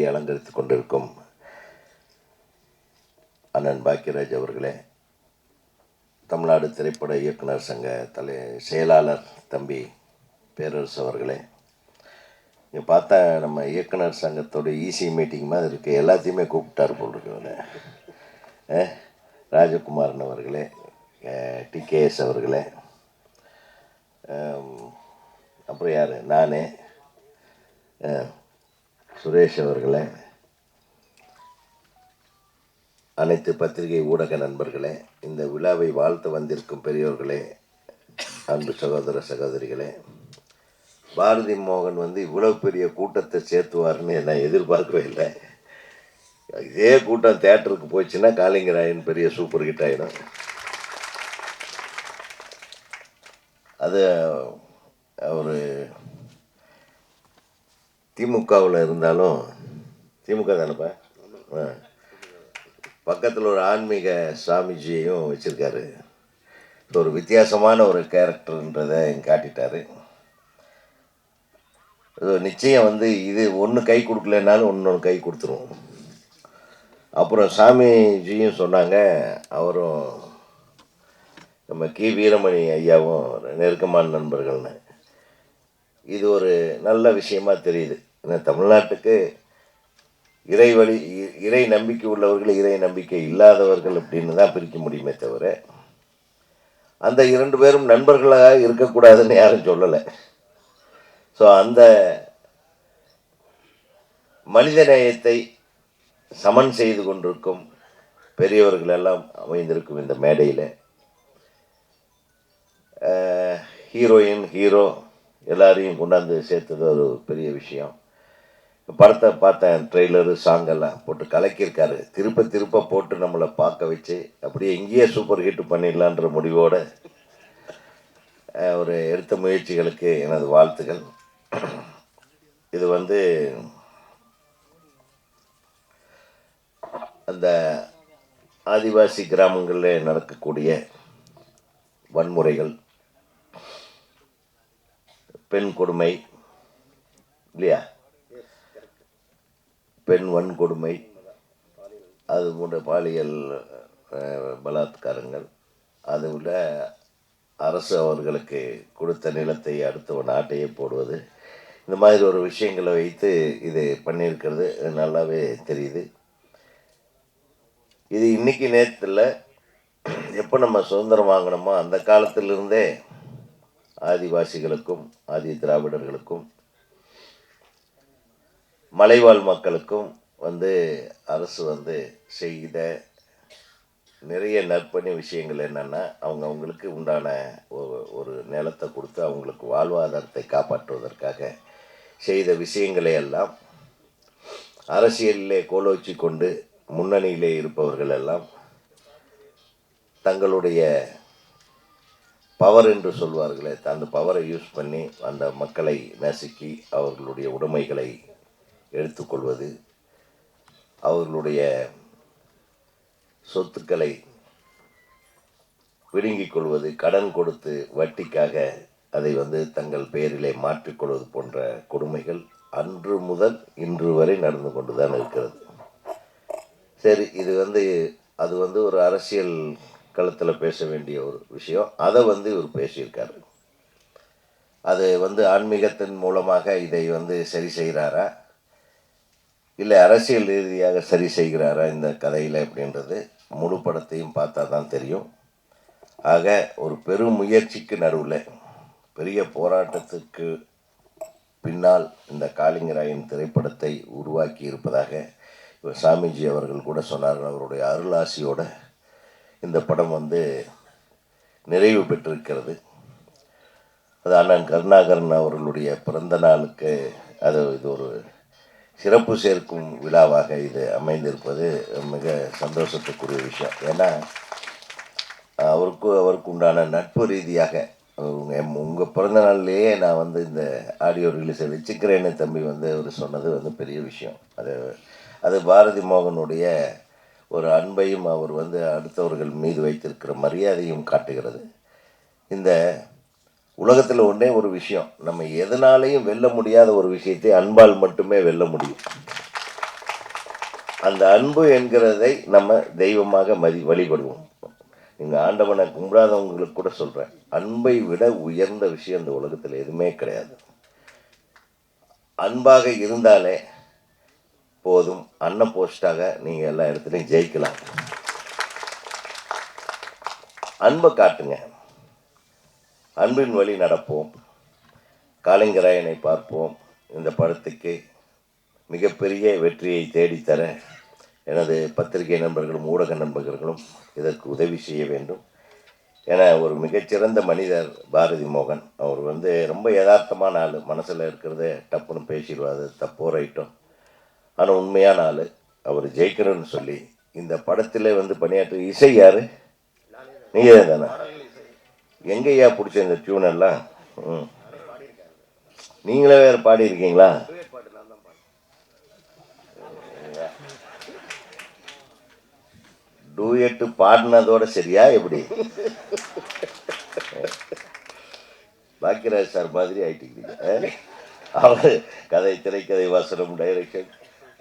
மேடையை அலங்கரித்து கொண்டிருக்கும் அண்ணன் பாக்கியராஜ் அவர்களே, தமிழ்நாடு திரைப்பட இயக்குனர் சங்க செயலாளர் தம்பி பேரரசு அவர்களே, இங்கே பார்த்தா நம்ம இயக்குனர் சங்கத்தோட ஈசி மீட்டிங் மாதிரி இருக்குது, எல்லாத்தையுமே கூப்பிட்டார் போல் இருக்குன்னு. ராஜகுமாரன் அவர்களே, டிகேஎஸ் அவர்களே, அப்புறம் யார், நானே, சுரேஷ் அவர்களே, அனைத்து பத்திரிகை ஊடக நண்பர்களே, இந்த விழாவை வாழ்த்து வந்திருக்கும் பெரியோர்களே, அன்பு சகோதர சகோதரிகளே, பாரதி மோகன் இவ்வளோ பெரிய கூட்டத்தை சேர்த்துவார்னு நான் எதிர்பார்க்கவே இல்லை. இதே கூட்டம் தேட்டருக்கு போச்சுன்னா காளிங்கராயன் பெரிய சூப்பர் ஹிட் ஆகிடும். அது ஒரு திமுகவில் இருந்தாலும், திமுக தானேப்பா, பக்கத்தில் ஒரு ஆன்மீக சாமிஜியையும் வச்சுருக்காரு. ஒரு வித்தியாசமான ஒரு கேரக்டர்ன்றதை காட்டிட்டார். நிச்சயம் இது ஒன்று கை கொடுக்கலனாலும் இன்னொன்று கை கொடுத்துரும். அப்புறம் சாமிஜியும் சொன்னாங்க, அவரும் நம்ம கி வீரமணி ஐயாவும் நெருக்கமான நண்பர்கள்னு. இது ஒரு நல்ல விஷயமா தெரியுது. ஏன்னா தமிழ்நாட்டுக்கு இறை நம்பிக்கை உள்ளவர்கள், இறை நம்பிக்கை இல்லாதவர்கள் அப்படின்னு தான் பிரிக்க முடியுமே தவிர, அந்த 2 பேரும் நண்பர்களாக இருக்கக்கூடாதுன்னு யாரும் சொல்லலை. ஸோ அந்த மனித நேயத்தை சமன் செய்து கொண்டிருக்கும் பெரியவர்கள் எல்லாம் அமைந்திருக்கும் இந்த மேடையில் ஹீரோயின், ஹீரோ எல்லாரையும் கொண்டாந்து சேர்த்தது ஒரு பெரிய விஷயம். படத்தை பார்த்தேன், ட்ரெய்லரு, சாங்கெல்லாம் போட்டு கலக்கியிருக்காரு. திருப்ப திருப்ப போட்டு நம்மளை பார்க்க வச்சு அப்படியே இங்கேயே சூப்பர் ஹிட் பண்ணிடலான்ற முடிவோடு ஒரு எடுத்த முயற்சிகளுக்கு எனது வாழ்த்துக்கள். இது அந்த ஆதிவாசி கிராமங்களில் நடக்கக்கூடிய வன்முறைகள், பெண் கொடுமை இல்லையா, பெண் வன்கொடுமை, அது போன்ற பாலியல் பலாத்காரங்கள், அதுல அரசு அவர்களுக்கு கொடுத்த நிலத்தை அடுத்தவன் நாட்டையே போடுவது, இந்த மாதிரி ஒரு விஷயங்களை வைத்து இது பண்ணியிருக்கிறது நல்லாவே தெரியுது. இது இன்னைக்கு நேரத்தில் எப்போ நம்ம சுதந்திரம் வாங்கினோமோ அந்த காலத்திலிருந்தே ஆதிவாசிகளுக்கும், ஆதி திராவிடர்களுக்கும், மலைவாழ் மக்களுக்கும் அரசு செய்த நிறைய நற்பணி விஷயங்கள் என்னென்னா, அவங்களுக்கு உண்டான ஒரு நிலத்தை கொடுத்து அவங்களுக்கு வாழ்வாதாரத்தை காப்பாற்றுவதற்காக செய்த விஷயங்களை எல்லாம் அரசியலிலே கோலோச்சி கொண்டு முன்னணியிலே இருப்பவர்கள் எல்லாம் தங்களுடைய பவர் என்று சொல்வார்களே, அந்த பவரை யூஸ் பண்ணி அந்த மக்களை நசுக்கி அவர்களுடைய உடைமைகளை எடுத்துக்கொள்வது, அவர்களுடைய சொத்துக்களை விழுங்கிக் கொள்வது, கடன் கொடுத்து வட்டிக்காக அதை தங்கள் பெயரிலே மாற்றிக்கொள்வது போன்ற கொடுமைகள் அன்று முதல் இன்று வரை நடந்து கொண்டு தான் இருக்கிறது. சரி, இது அது ஒரு அரசியல் களத்தில் பேச வேண்டிய ஒரு விஷயம். அதை இவர் பேசியிருக்காரு. அது ஆன்மீகத்தின் மூலமாக இதை சரி செய்கிறாரா, இல்லை அரசியல் ரீதியாக சரி செய்கிறாரா இந்த கதையில் அப்படின்றது முழு படத்தையும் பார்த்தா தான் தெரியும். ஆக ஒரு பெரும் முயற்சிக்கு நடுவில், பெரிய போராட்டத்துக்கு பின்னால் இந்த காளிங்கராயன் திரைப்படத்தை உருவாக்கி இருப்பதாக சாமிஜி அவர்கள் கூட சொன்னார்கள். அவருடைய அருளாசியோட இந்த படம் நிறைவு பெற்றிருக்கிறது. அது அண்ணன் கருணாகரன் அவர்களுடைய பிறந்த நாளுக்கு இது ஒரு சிறப்பு சேர்க்கும் விழாவாக இது அமைந்திருப்பது மிக சந்தோஷத்துக்குரிய விஷயம். ஏன்னா அவருக்கு உண்டான நட்பு ரீதியாக உங்கள் பிறந்த நாள்லேயே நான் இந்த ஆடியோ ரிலீஸை வச்சுக்கிறேன்னு தம்பி அவர் சொன்னது பெரிய விஷயம். அது பாரதி மோகனுடைய ஒரு அன்பையும் அவர் அடுத்தவர்கள் மீது வைத்திருக்கிற மரியாதையும் காட்டுகிறது. இந்த உலகத்தில் ஒன்றே ஒரு விஷயம், நம்ம எதனாலையும் வெல்ல முடியாத ஒரு விஷயத்தை அன்பால் மட்டுமே வெல்ல முடியும். அந்த அன்பு என்கிறதை நம்ம தெய்வமாக வழிபடுவோம். நீங்கள் ஆண்டவனை கும்பிடாதவங்களுக்கு கூட சொல்கிறேன், அன்பை விட உயர்ந்த விஷயம் இந்த உலகத்தில் எதுவுமே கிடையாது. அன்பாக இருந்தாலே போதும், அன்ன போஸ்டாக நீங்கள் எல்லா இடத்துலையும் ஜெயிக்கலாம். அன்பை காட்டுங்க, அன்பின் வழி நடப்போம், காளிங்கராயனை பார்ப்போம். இந்த படத்துக்கு மிகப்பெரிய வெற்றியை தேடித்தர எனது பத்திரிகை நண்பர்களும் ஊடக நண்பர்களும் இதற்கு உதவி செய்ய வேண்டும். என ஒரு மிகச்சிறந்த மனிதர் பாரதி மோகன். அவர் ரொம்ப யதார்த்தமான ஆள், மனசில் இருக்கிறத டப்புன்னு பேசிடுவார், தப்போ ரைட்டும். ஆனால் உண்மையான ஆள். அவர் ஜெயிக்கணும்னு சொல்லி இந்த படத்தில் பணியாற்ற இசை யார்? நீங்கள் தானே? எங்கேயா பிடிச்ச இந்த டியூனெல்லாம்? நீங்களே வேறு பாடியிருக்கீங்களா? டூயட்டு பாடினதோட சரியா எப்படி? பாக்கியராஜ் சார் மாதிரி ஆயிட்டீங்க. அவர் கதை, திரைக்கதை, வசனம், டைரக்ஷன்,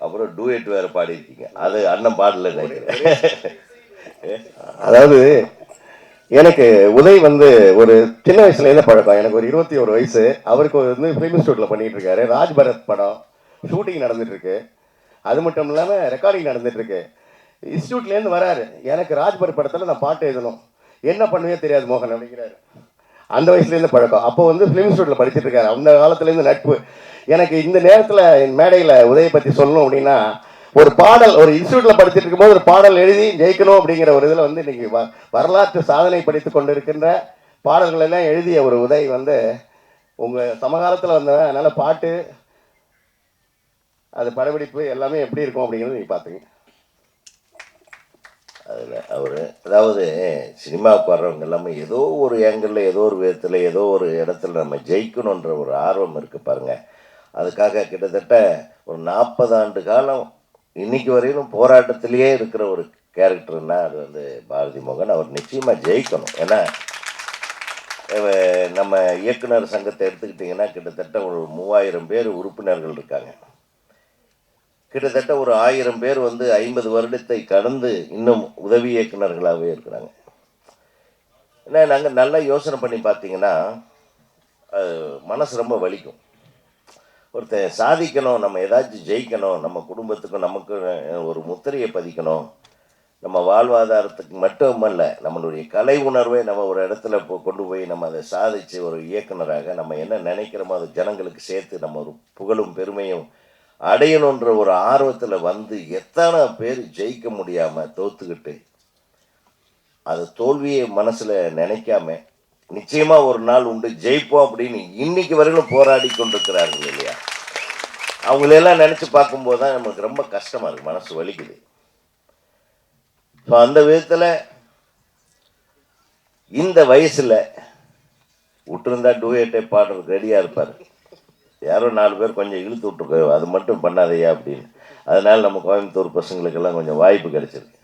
அப்புறம் டூயட் வேற பாடியிருக்கீங்க. அது அண்ணன் பாடல நினைக்கிறேன். அதாவது எனக்கு உதய் ஒரு சின்ன வயசுலேருந்து பழக்கம். எனக்கு ஒரு 21 வயசு. அவருக்கு ஃபிலிம் இன்ஸ்டியூட்டில் பண்ணிகிட்டு இருக்காரு. ராஜ்பரத் படம் ஷூட்டிங் நடந்துட்டுருக்கு. அது மட்டும் இல்லாமல் ரெக்கார்டிங் நடந்துட்டுருக்கு. இன்ஸ்டியூட்லேருந்து வராரு, எனக்கு ராஜ்பரத் படத்தில் நான் பாட்டு எழுதணும், என்ன பண்ணுவே தெரியாது மோகன் அப்படிங்கிறாரு. அந்த வயசுலேருந்து பழக்கம். அப்போ ஃபிலிம் இன்ஸ்டியூட்டில் படிச்சுட்டு இருக்காரு. அந்த காலத்துலேருந்து நட்பு. எனக்கு இந்த நேரத்தில் மேடையில் உதயை பற்றி சொல்லணும் அப்படின்னா, ஒரு பாடல், ஒரு இன்ஸ்டியூட்ல படிச்சுட்டு இருக்கும்போது ஒரு பாடல் எழுதி ஜெயிக்கணும் அப்படிங்கிற ஒரு இதில் இன்னைக்கு வரலாற்று சாதனை படித்து கொண்டு இருக்கின்ற பாடல்கள் எல்லாம் எழுதிய ஒரு உதய் உங்கள் சமகாலத்தில் வந்தவன். அதனால் பாட்டு, அது படப்பிடிப்பு எல்லாமே எப்படி இருக்கும் அப்படிங்கிறது நீங்கள் பார்த்துங்க. அதில் அவர் அதாவது சினிமாவுக்கு வர்றவங்க எல்லாமே ஏதோ ஒரு ஏங்கிளில், ஏதோ ஒரு விதத்தில், ஏதோ ஒரு இடத்துல நம்ம ஜெயிக்கணுன்ற ஒரு ஆர்வம் இருக்குது பாருங்கள். அதுக்காக கிட்டத்தட்ட ஒரு 40 ஆண்டு காலம் இன்னைக்கு வரையிலும் போராட்டத்திலேயே இருக்கிற ஒரு கேரக்டர்னா அது பாரதி மோகன். அவர் நிச்சயமாக ஜெயிக்கணும். ஏன்னா நம்ம இயக்குனர் சங்கத்தை எடுத்துக்கிட்டிங்கன்னா கிட்டத்தட்ட ஒரு 3000 பேர் உறுப்பினர்கள் இருக்காங்க. கிட்டத்தட்ட ஒரு 1000 பேர் 50 வருடத்தை கடந்து இன்னும் உதவி இயக்குநர்களாகவே இருக்கிறாங்க. ஏன்னா நாங்கள் நல்லா யோசனை பண்ணி பார்த்தீங்கன்னா மனசு ரொம்ப வலிக்கும். ஒருத்தர் சாதிக்கணும், நம்ம ஏதாச்சும் ஜெயிக்கணும், நம்ம குடும்பத்துக்கும் நமக்கு ஒரு முத்திரையை பதிக்கணும், நம்ம வாழ்வாதாரத்துக்கு மட்டுமல்ல, நம்மளுடைய கலை உணர்வை நம்ம ஒரு இடத்துல கொண்டு போய் நம்ம அதை சாதித்து ஒரு இயக்குனராக நம்ம என்ன நினைக்கிறோமோ அதை ஜனங்களுக்கு சேர்த்து நம்ம ஒரு புகழும் பெருமையும் அடையணுன்ற ஒரு ஆர்வத்தில் எத்தனை பேர் ஜெயிக்க முடியாமல் தோத்துக்கிட்டு அது தோல்வியை மனசில் நினைக்காம நிச்சயமாக ஒரு நாள் உண்டு ஜெயிப்போம் அப்படின்னு இன்னைக்கு வரையிலும் போராடி கொண்டிருக்கிறார்கள் இல்லையா? அவங்களெல்லாம் நினச்சி பார்க்கும்போது தான் நமக்கு ரொம்ப கஷ்டமாக இருக்குது, மனசு வலிக்குது. ஸோ அந்த விதத்தில் இந்த வயசில் விட்டுருந்தா டூயட்டை பாடுறதுக்கு ரெடியாக இருப்பார். யாரோ 4 பேர் கொஞ்சம் இழுத்து விட்டுருக்கோ, அது மட்டும் பண்ணாதையா அப்படின்னு. அதனால் நம்ம கோயம்புத்தூர் பசங்களுக்கெல்லாம் கொஞ்சம் வாய்ப்பு கிடைச்சிருக்கு.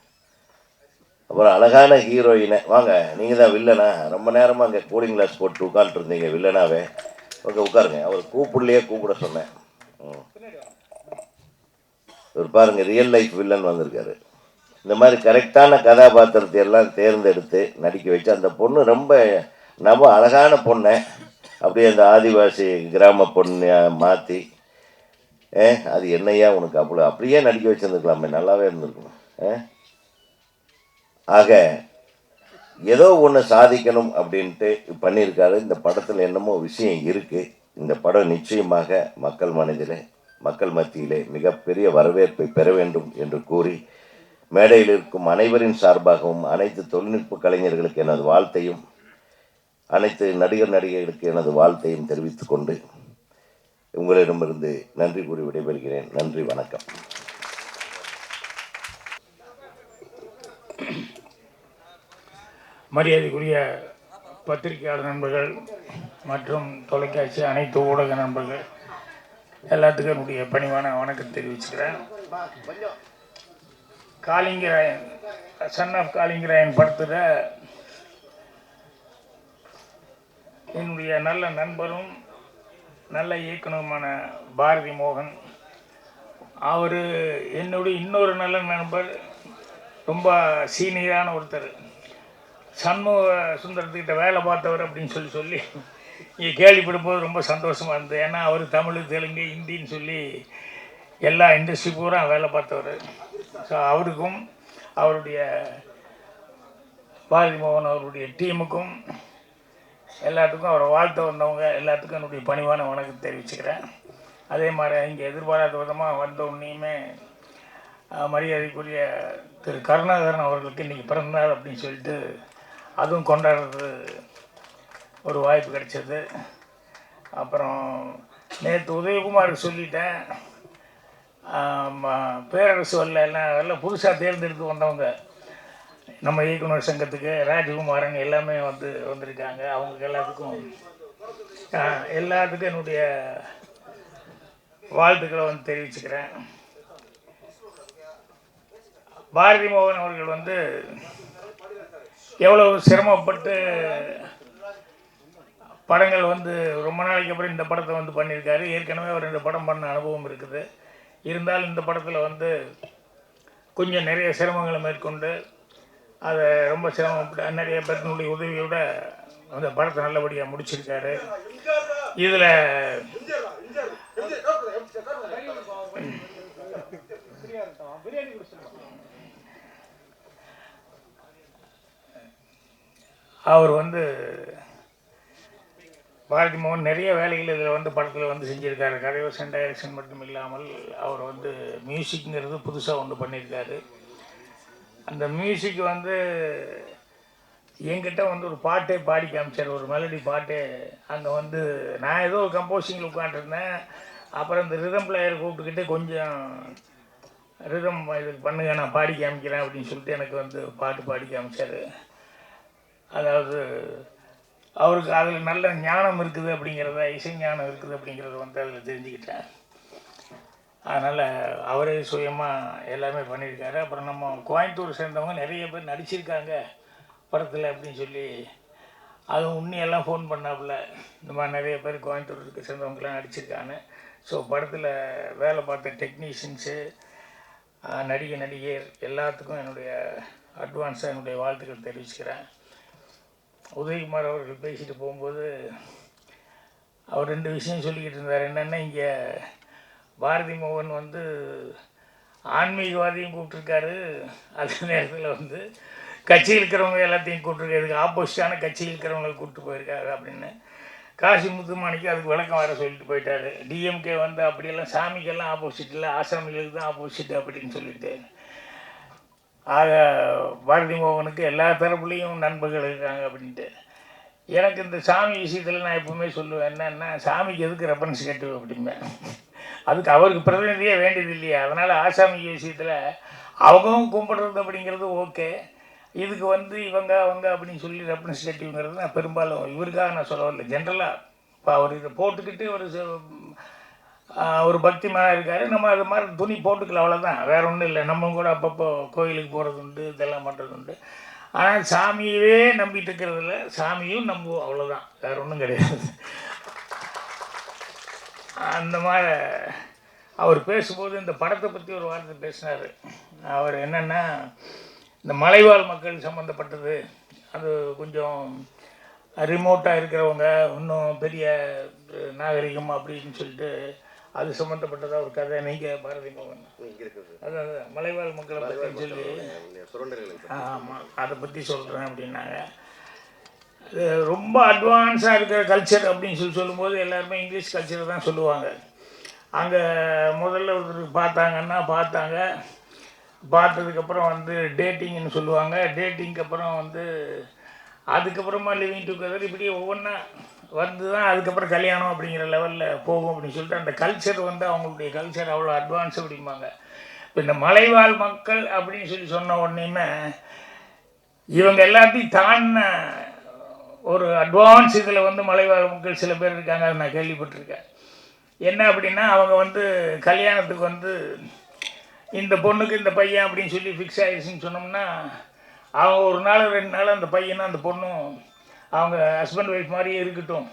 அப்புறம் அழகான ஹீரோயினை, வாங்க நீங்கள் தான் வில்லனா, ரொம்ப நேரமாக அங்கே கூலிங் கிளாஸ் போட்டு உட்காந்துருந்தீங்க வில்லனாவே, ஓகே உட்காருங்க. அவர் கூப்பிடலையே, கூப்பிட சொன்னேன். இவர் பாருங்கள், ரியல் லைஃப் வில்லன் வந்திருக்காரு. இந்த மாதிரி கரெக்டான கதாபாத்திரத்தை எல்லாம் தேர்ந்தெடுத்து நடிக்க வச்சு அந்த பொண்ணு ரொம்ப அழகான பொண்ணை அப்படியே அந்த ஆதிவாசி கிராம பொண்ணை மாற்றி அது என்னையா உனக்கு அப்படியே நடிக்க வச்சுருந்துக்கலாமே, நல்லாவே இருந்திருக்கணும். ஆக ஏதோ ஒன்று சாதிக்கணும் அப்படின்ட்டு பண்ணியிருக்காரு. இந்த படத்தில் என்னமோ விஷயம் இருக்குது. இந்த படம் நிச்சயமாக மக்கள் மத்தியிலே மிகப்பெரிய வரவேற்பை பெற வேண்டும் என்று கூறி, மேடையில் இருக்கும் அனைவரின் சார்பாகவும் அனைத்து தொழில்நுட்ப கலைஞர்களுக்கு எனது வாழ்த்தையும், அனைத்து நடிகர்களுக்கு எனது வாழ்த்தையும் தெரிவித்துக் கொண்டு உங்களிடமிருந்து நன்றி கூறி விடைபெறுகிறேன். நன்றி, வணக்கம். மரியாதைக்குரிய பத்திரிகையாளர் நண்பர்கள் மற்றும் தொலைக்காட்சி அனைத்து ஊடக நண்பர்கள் எல்லாத்துக்கும் என்னுடைய பணிவான வணக்கம் தெரிவிச்சுக்கிறேன். காளிங்கராயன், சன் ஆஃப் காளிங்கராயன் படத்தில் என்னுடைய நல்ல நண்பரும் நல்ல இயக்குனருமான பாரதி மோகன் அவர் என்னுடைய இன்னொரு நல்ல நண்பர், ரொம்ப சீனியரான ஒருத்தர், சண்முக சுந்தரத்துக்கிட்ட வேலை பார்த்தவர் அப்படின்னு சொல்லி இங்கே கேள்விப்படும்போது ரொம்ப சந்தோஷமாக இருந்தது. ஏன்னா அவர் தமிழ், தெலுங்கு, ஹிந்தின்னு சொல்லி எல்லா இண்டஸ்ட்ரி பூரா வேலை பார்த்தவர். ஸோ அவருக்கும் அவருடைய பாரதி மோகன் அவருடைய டீமுக்கும் எல்லாத்துக்கும் அவரை வாழ்த்த வந்தவங்க எல்லாத்துக்கும் என்னுடைய பணிவான வணக்கம் தெரிவிச்சுக்கிறேன். அதே மாதிரி இங்கே எதிர்பாராத விதமாக வந்த உடனேயுமே மரியாதைக்குரிய திரு கருணாகரன் அவர்களுக்கு இன்றைக்கி பிறந்தநாள் அப்படின்னு சொல்லிட்டு அதுவும் கொண்டாடுறது ஒரு வாய்ப்பு கிடைச்சது. அப்புறம் நேற்று உதயகுமாருக்கு சொல்லிட்டேன், பேரரசு எல்லாம் புதுசாக தேர்ந்தெடுத்து வந்தவங்க நம்ம இயக்குனர் சங்கத்துக்கு ராஜகுமாரன் எல்லாமே வந்திருக்காங்க. அவங்களுக்கு எல்லாத்துக்கும் என்னுடைய வாழ்த்துக்களை தெரிவிச்சுக்கிறேன். பாரதி மோகன் அவர்கள் எவ்வளவு சிரமப்பட்டு படங்கள் ரொம்ப நாளைக்கு அப்புறம் இந்த படத்தை பண்ணியிருக்காரு. ஏற்கனவே அவர் இந்த படம் பண்ண அனுபவம் இருக்குது. இருந்தாலும் இந்த படத்தில் கொஞ்சம் நிறைய சிரமங்களை மேற்கொண்டு அதை ரொம்ப சிரமப்பட்டு நிறைய பேருடைய உதவியோட அந்த படத்தை நல்லபடியாக முடிச்சிருக்காரு. இதில் அவர் பாரதி மோகன் நிறைய வேலைகள் இதில் படத்தில் செஞ்சுருக்காரு. கதைவசன் டைரக்ஷன் மட்டும் இல்லாமல் அவர் மியூசிக்ங்கிறது புதுசாக பண்ணியிருக்காரு. அந்த மியூசிக் என்கிட்ட ஒரு பாட்டே பாடி காமிச்சார், ஒரு மெலடி பாட்டே. அங்கே நான் ஏதோ ஒரு கம்போசிங்கில் உட்காந்துருந்தேன். அப்புறம் இந்த ரிதம் பிளேயரை கூப்பிட்டுக்கிட்டு கொஞ்சம் ரிதம் இதுக்கு பண்ணுங்க, நான் பாடி காமிக்கிறேன் அப்படின்னு சொல்லிட்டு எனக்கு பாட்டு பாடி காமிச்சார். அதாவது அவருக்கு அதில் நல்ல ஞானம் இருக்குது அப்படிங்கிறத, இசை ஞானம் இருக்குது அப்படிங்கிறத அதில் தெரிஞ்சுக்கிட்டேன். அதனால் அவரே சுயமாக எல்லாமே பண்ணியிருக்காரு. அப்புறம் நம்ம கோயம்புத்தூர் சேர்ந்தவங்க நிறைய பேர் நடிச்சிருக்காங்க படத்தில் அப்படின்னு சொல்லி அதுவும் உன்னியெல்லாம் ஃபோன் பண்ணாப்புல. இந்த மாதிரி நிறைய பேர் கோயம்புத்தூருக்கு சேர்ந்தவங்களாம் நடிச்சிருக்காங்க. ஸோ படத்தில் வேலை பார்த்த டெக்னீஷியன்ஸு, நடிகர் எல்லாத்துக்கும் என்னுடைய அட்வான்ஸாக என்னுடைய வாழ்த்துக்கள் தெரிவிச்சுக்கிறேன். உதயகுமார் அவர்கள் பேசிட்டு போகும்போது அவர் 2 விஷயம் சொல்லிக்கிட்டு இருந்தார். என்னென்னா, இங்கே பாரதி மோகன் ஆன்மீகவாதியும் கூப்பிட்ருக்காரு, அதே நேரத்தில் கட்சியில் இருக்கிறவங்க எல்லாத்தையும் கூப்பிட்ருக்காரு, இதுக்கு ஆப்போசிட்டான கட்சியில் இருக்கிறவங்களை கூப்பிட்டு போயிருக்காரு அப்படின்னு காசி முத்துமாணிக்கு அதுக்கு விளக்கம் வர சொல்லிட்டு போயிட்டார். டிஎம்கே அப்படியெல்லாம் சாமிக்கெல்லாம் ஆப்போசிட் இல்லை, ஆசாமிகளுக்கு தான் ஆப்போசிட் அப்படின்னு சொல்லிட்டு. ஆக பாரதி மோகனுக்கு எல்லா தரப்புலேயும் நண்பர்கள் இருக்காங்க அப்படின்ட்டு. எனக்கு இந்த சாமி விஷயத்தில் நான் எப்பவுமே சொல்லுவேன், என்னென்னா சாமிக்கு எதுக்கு ரெஃபரன்ஸ் கேட்டு அப்படிம்பேன். அதுக்கு அவருக்கு பிரதிநிதியே வேண்டியது இல்லையா. அதனால் ஆசாமி விஷயத்தில் அவங்களும் கும்பிடுறது அப்படிங்கிறது ஓகே. இதுக்கு இவங்க அப்படின்னு சொல்லி ரெப்ரஸன்டேட்டிவ்ங்கிறது நான் பெரும்பாலும் இவருக்காக நான் சொல்ல வரல, ஜென்ரலாக. இப்போ அவர் இதை போட்டுக்கிட்டு ஒரு பக்திமாக இருக்கார். நம்ம அது மாதிரி துணி போட்டுக்கல, அவ்வளோதான், வேறு ஒன்றும் இல்லை. நம்ம கூட அப்பப்போ கோயிலுக்கு போகிறது உண்டு, இதெல்லாம் பண்ணுறது உண்டு. ஆனால் சாமியவே நம்பிட்டு இருக்கிறதில்ல, சாமியும் நம்புவோம், அவ்வளோதான், வேறு ஒன்றும் கிடையாது. அந்த மாதிரி அவர் பேசும்போது இந்த படத்தை பற்றி ஒரு வார்த்தை பேசினார். அவர் என்னென்னா, இந்த மலைவாழ் மக்கள் சம்மந்தப்பட்டது, அது கொஞ்சம் ரிமோட்டாக இருக்கிறவங்க, இன்னும் பெரிய நாகரிகம் அப்படின்னு சொல்லிட்டு அது சம்மந்தப்பட்டதாக ஒரு கதை. நீங்கள் பாரதி மோகன் அதான் மலைவாழ் மக்களை பற்றி சொல்லி, ஆமாம், அதை பற்றி சொல்கிறேன் அப்படின்னாங்க. அது ரொம்ப அட்வான்ஸாக இருக்கிற கல்ச்சர் அப்படின்னு சொல்லும்போது எல்லாருமே இங்கிலீஷ் கல்ச்சரை தான் சொல்லுவாங்க. அங்கே முதல்ல ஒருத்தர் பார்த்தாங்க, பார்த்ததுக்கப்புறம் டேட்டிங்னு சொல்லுவாங்க. டேட்டிங்க்கு அப்புறம் அதுக்கப்புறமா லிவிங் டுகெதர், இப்படியே ஒவ்வொன்றா தான் அதுக்கப்புறம் கல்யாணம் அப்படிங்கிற லெவலில் போகும் அப்படின்னு சொல்லிட்டு அந்த கல்ச்சர் அவங்களுடைய கல்ச்சர் அவ்வளோ அட்வான்ஸ் அப்படிம்பாங்க. இப்போ இந்த மலைவாழ் மக்கள் அப்படின்னு சொன்ன உடனேயுமே இவங்க எல்லாத்தையும் தாண்டின ஒரு அட்வான்ஸ் இதில் மலைவாழ் மக்கள் சில பேர் இருக்காங்க, அதை நான் கேள்விப்பட்டிருக்கேன். என்ன அப்படின்னா, அவங்க கல்யாணத்துக்கு இந்த பொண்ணுக்கு இந்த பையன் அப்படின்னு சொல்லி ஃபிக்ஸ் ஆகிடுச்சின்னு சொன்னோம்னா, அவங்க ஒரு நாள் 2 நாள் அந்த பையனும் அந்த பொண்ணும் அவங்க ஹஸ்பண்ட் ஒய்ஃப் மாதிரியே இருக்கட்டும்,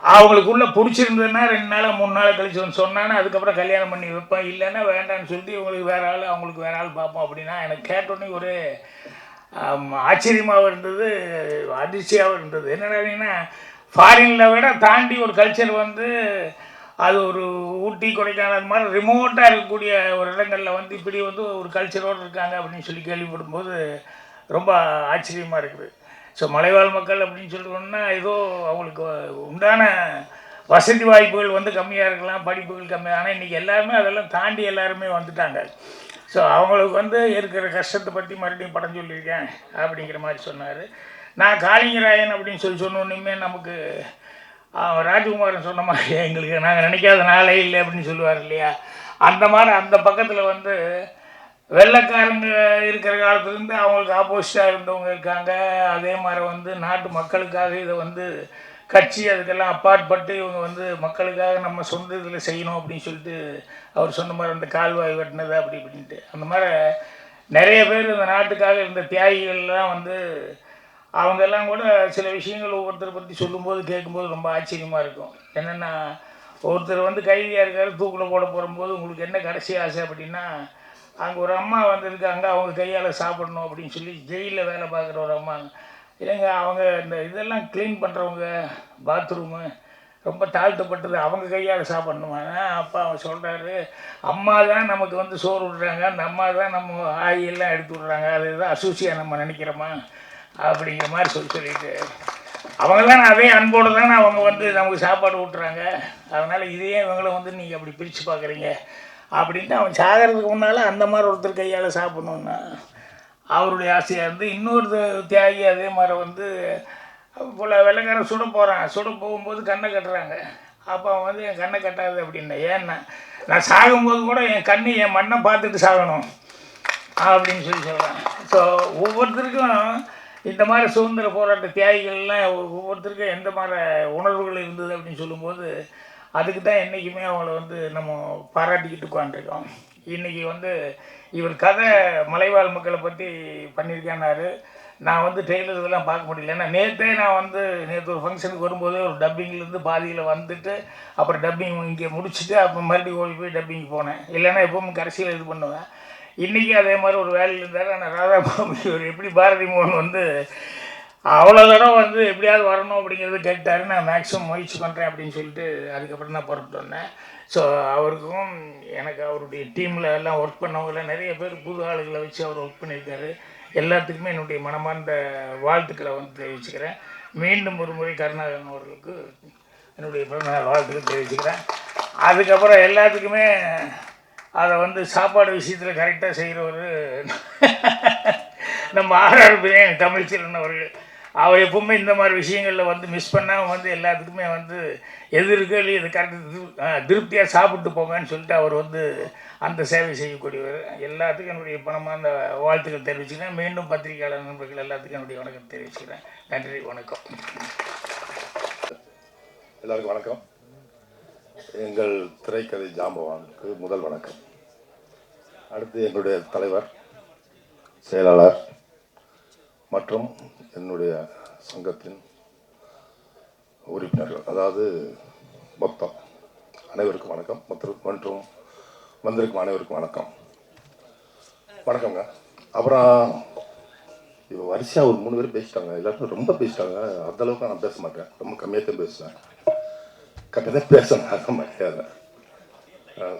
அவங்களுக்குள்ளே பிடிச்சிருந்ததுன்னா 2 நாள் 3 நாள் கழிச்சு வந்து சொன்னான்னா அதுக்கப்புறம் கல்யாணம் பண்ணி வைப்பேன், இல்லைன்னா வேண்டான்னு சொல்லிட்டு இவங்களுக்கு வேறு ஆள் அவங்களுக்கு வேறு ஆள் பார்ப்போம் அப்படின்னா எனக்கு கேட்டோன்னே ஒரு ஆச்சரியமாகவும் இருந்தது, அதிர்ச்சியாகவும் இருந்தது. என்னடாங்கன்னா ஃபாரினில் விட தாண்டி ஒரு கல்ச்சர் வந்து அது ஒரு ஊட்டி கொடைக்கானல் மாதிரி ரிமோட்டாக இருக்கக்கூடிய ஒரு இடங்களில் வந்து இப்படி வந்து ஒரு கல்ச்சரோடு இருக்காங்க அப்படின்னு சொல்லி கேள்விப்படும்போது ரொம்ப ஆச்சரியமாக இருக்குது. ஸோ மலைவாழ் மக்கள் அப்படின்னு சொல்லிட்டோம்னா ஏதோ அவங்களுக்கு உண்டான வசதி வாய்ப்புகள் வந்து கம்மியாக இருக்கலாம், படிப்புகள் கம்மியாக, ஆனால் இன்றைக்கி எல்லாருமே அதெல்லாம் தாண்டி எல்லாருமே வந்துட்டாங்க. ஸோ அவங்களுக்கு வந்து இருக்கிற கஷ்டத்தை பற்றி மறுபடியும் படம் சொல்லியிருக்கேன் அப்படிங்கிற மாதிரி சொன்னார். நான் காளிங்கராயன் அப்படின்னு சொன்னோன்னுமே நமக்கு ராஜகுமாரன் சொன்ன மாதிரி எங்களுக்கு நாங்கள் நினைக்காத நாளே இல்லை அப்படின்னு சொல்லுவார் இல்லையா, அந்த மாதிரி அந்த பக்கத்தில் வந்து வெள்ளைக்காரங்க இருக்கிற காலத்துலேருந்து அவங்களுக்கு ஆப்போசிட்டாக இருந்தவங்க இருக்காங்க. அதே மாதிரி வந்து நாட்டு மக்களுக்காக இதை வந்து கட்சி அதுக்கெல்லாம் அப்பாற்பட்டு இவங்க வந்து மக்களுக்காக நம்ம சொந்த இதில் செய்யணும் அப்படின்னு சொல்லிட்டு அவர் சொன்ன மாதிரி அந்த கால்வாய் வெட்டினது அப்படி இப்படின்ட்டு அந்த மாதிரி நிறைய பேர் இந்த நாட்டுக்காக இருந்த தியாகிகள்லாம் வந்து அவங்கெல்லாம் கூட சில விஷயங்கள் ஒவ்வொருத்தரை பற்றி சொல்லும்போது கேட்கும்போது ரொம்ப ஆச்சரியமாக இருக்கும். என்னென்னா ஒருத்தர் வந்து கைதியாக இருக்கார், தூக்கில் போட போகும்போது உங்களுக்கு என்ன கடைசி ஆசை அப்படின்னா, அங்கே ஒரு அம்மா வந்திருக்காங்க, அவங்க கையால் சாப்பிடணும் அப்படின்னு சொல்லி ஜெயிலில் வேலை பார்க்குற ஒரு அம்மா, இல்லைங்க அவங்க இந்த இதெல்லாம் க்ளீன் பண்ணுறவங்க பாத்ரூமு ரொம்ப தாழ்த்தப்பட்டது, அவங்க கையால் சாப்பிடணுமா? அப்போ அவன் சொல்கிறாரு, அம்மா தான் நமக்கு வந்து சோறு விட்றாங்க, அந்த அம்மா தான் நம்ம ஆயெல்லாம் எடுத்து விட்றாங்க, அதுதான் அசூசியாக நம்ம நினைக்கிறோமா அப்படிங்கிற மாதிரி சொல்லிட்டு அவங்க தான் அதே அன்போடு தானே அவங்க வந்து நமக்கு சாப்பாடு விட்டுறாங்க, அதனால் இதையே இவங்களும் வந்து நீங்கள் அப்படி பிரித்து பார்க்குறீங்க அப்படின்ட்டு அவன் சாகிறதுக்கு முன்னால் அந்த மாதிரி ஒருத்தர் கையால் சாப்பிட்ணுன்னா அவருடைய ஆசையாக இருந்து இன்னொரு தியாகி அதே மாதிரி வந்து போல் வெள்ளைக்காரன் சுட போகும்போது கண்ணை கட்டுறாங்க. அப்போ அவன் வந்து என் கண்ணை கட்டாது அப்படின்னா, ஏன்னா நான் சாகும்போது கூட என் மண்ணை பார்த்துட்டு சாகணும் அப்படின்னு சொல்கிறான். ஸோ ஒவ்வொருத்தருக்கும் இந்த மாதிரி சுதந்திர போராட்ட தியாகிகள்லாம் ஒவ்வொருத்தருக்கும் எந்த மாதிரி உணர்வுகள் இருந்தது அப்படின்னு சொல்லும்போது அதுக்கு தான் என்றைக்குமே அவங்கள வந்து நம்ம பாராட்டிக்கிட்டு உட்காந்துருக்கோம். இன்றைக்கி வந்து இவர் கதை மலைவாழ் மக்களை பற்றி பண்ணியிருக்கேன்னாரு. நான் வந்து ட்ரெயிலர் இதெல்லாம் பார்க்க முடியல. ஏன்னா நேற்று ஒரு ஃபங்க்ஷனுக்கு வரும்போதே ஒரு டப்பிங்லேருந்து பாதியில் வந்துட்டு அப்புறம் டப்பிங் இங்கே முடிச்சுட்டு அப்போ மறுபடியும் ஓடி போய் டப்பிங் போனேன். இல்லைன்னா எப்பவும் கடைசியில் இது பண்ணுவேன். இன்றைக்கி அதே மாதிரி ஒரு வேலையில் இருந்தார். ஆனால் ராதாபாபு இவர் எப்படி பாரதி மோகன் வந்து அவ்வளோ தடவை வந்து எப்படியாவது வரணும் அப்படிங்கிறது கேட்டார். நான் மேக்ஸிமம் முயற்சி பண்ணுறேன் அப்படின்னு சொல்லிட்டு அதுக்கப்புறம் தான் புறப்பட்டு வந்தேன். ஸோ அவருக்கும் எனக்கு அவருடைய டீமில் எல்லாம் ஒர்க் பண்ணவங்கள நிறைய பேர் புது ஆளுகளை வச்சு அவர் ஒர்க் பண்ணியிருக்காரு. எல்லாத்துக்குமே என்னுடைய மனமார்ந்த வாழ்த்துக்களை வந்து தெரிவிச்சுக்கிறேன். மீண்டும் ஒரு முறை கருணாகரன் அவர்களுக்கு என்னுடைய பிறந்தநாள் வாழ்த்துக்கள் தெரிவிச்சுக்கிறேன். அதுக்கப்புறம் எல்லாத்துக்குமே அதை வந்து சாப்பாடு விஷயத்தில் கரெக்டாக செய்கிறவர் நம்ம ஆர்ஆர் தமிழ்ச்செல்வன் அவர்கள். அவர் எப்பவுமே இந்த மாதிரி விஷயங்களில் வந்து மிஸ் பண்ணாமல் வந்து எல்லாத்துக்குமே வந்து எது இருக்கோ இல்லையோ இது கரெக்டாக திருப்தியாக சாப்பிட்டு போங்கன்னு சொல்லிட்டு அவர் வந்து அந்த சேவை செய்யக்கூடியவர். எல்லாத்துக்கும் என்னுடைய பணமான வாழ்த்துக்கள் தெரிவிச்சுக்கிறேன். மீண்டும் பத்திரிகையாளர் நண்பர்கள் எல்லாத்துக்கும் என்னுடைய வணக்கம் தெரிவிச்சுக்கிறேன். நன்றி, வணக்கம். எல்லாருக்கும் வணக்கம். எங்கள் திரைக்கதை ஜாம்பவானுக்கு முதல் வணக்கம். அடுத்து எங்களுடைய தலைவர், செயலாளர் மற்றும் என்னுடைய சங்கத்தின் உறுப்பினர்கள், அதாவது மொத்தம் அனைவருக்கும் வணக்கம். மற்றும் வந்திருக்கும் அனைவருக்கும் வணக்கம். வணக்கங்க. அப்புறம் இப்போ வரிசையாக ஒரு 3 பேர் பேசிட்டாங்க. எல்லாருக்கும் ரொம்ப பேசிட்டாங்க. அந்தளவுக்கு நான் பேச மாட்டேன், ரொம்ப கம்மியாக தான் பேசுவேன். கரெக்டாக தான் பேசணும், அதான் மரியாதை.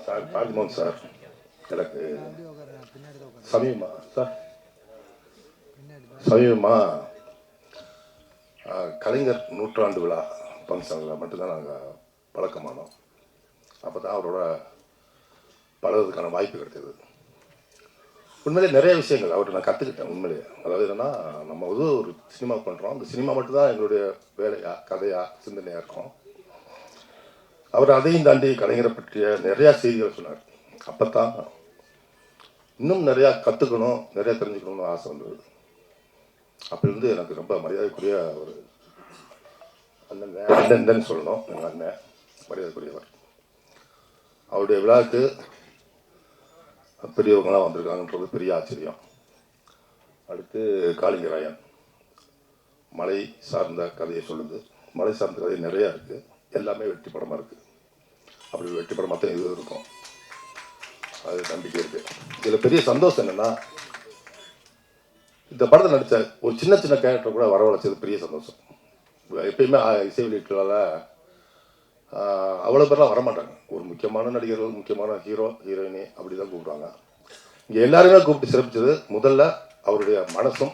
சார் ராஜ்மோகன் சார் எனக்கு சமீபமாக கலைஞர் நூற்றாண்டு விழா ஃபங்க்ஷனில் மட்டும்தான் நாங்கள் பழக்கமானோம். அப்போ தான் அவரோட பழகிறதுக்கான வாய்ப்பு கிடைத்தது. உண்மையிலே நிறைய விஷயங்கள் அவர்கிட்ட நான் கற்றுக்கிட்டேன். உண்மையிலேயே அதாவது என்னென்னா, நம்ம வந்து ஒரு சினிமா பண்ணுறோம், அந்த சினிமா மட்டும்தான் எங்களுடைய வேலையாக கதையாக சிந்தனையாக இருக்கும். அவர் அதையும் தாண்டி கலைஞரை பற்றிய நிறையா செய்திகளை சொன்னார். அப்போ தான் இன்னும் நிறையா கற்றுக்கணும், நிறையா தெரிஞ்சுக்கணும்னு ஆசை வந்தது. அப்போருந்து எனக்கு ரொம்ப மரியாதைக்குரிய ஒரு அண்ணன் சொல்லணும். எங்கள் அண்ணன் மரியாதைக்குரியவர். அவருடைய விழாவுக்கு பெரியவங்களாம் வந்திருக்காங்கன்றது பெரிய ஆச்சரியம். அடுத்து காளிங்கராயன் மலை சார்ந்த கதையை சொல்லுது. மலை சார்ந்த கதை நிறையா இருக்குது. எல்லாமே வெற்றி படமாக இருக்குது. அப்படி வெற்றி படம் மற்ற இது இருக்கும், அது நம்பிக்கை இருக்குது. இதில் பெரிய சந்தோஷம் என்னென்னா, இந்த படத்தில் நடித்த ஒரு சின்ன சின்ன கேரக்டர் கூட வரவழைச்சது பெரிய சந்தோஷம். எப்பயுமே இசை வெளியீட்டுகளால் அவ்வளோ பேர்லாம் வரமாட்டாங்க. ஒரு முக்கியமான நடிகர்கள், முக்கியமான ஹீரோ ஹீரோயினி அப்படி தான் கூப்பிடுவாங்க. இங்கே எல்லாருமே கூப்பிட்டு சிறப்பிச்சது முதல்ல அவருடைய மனசும்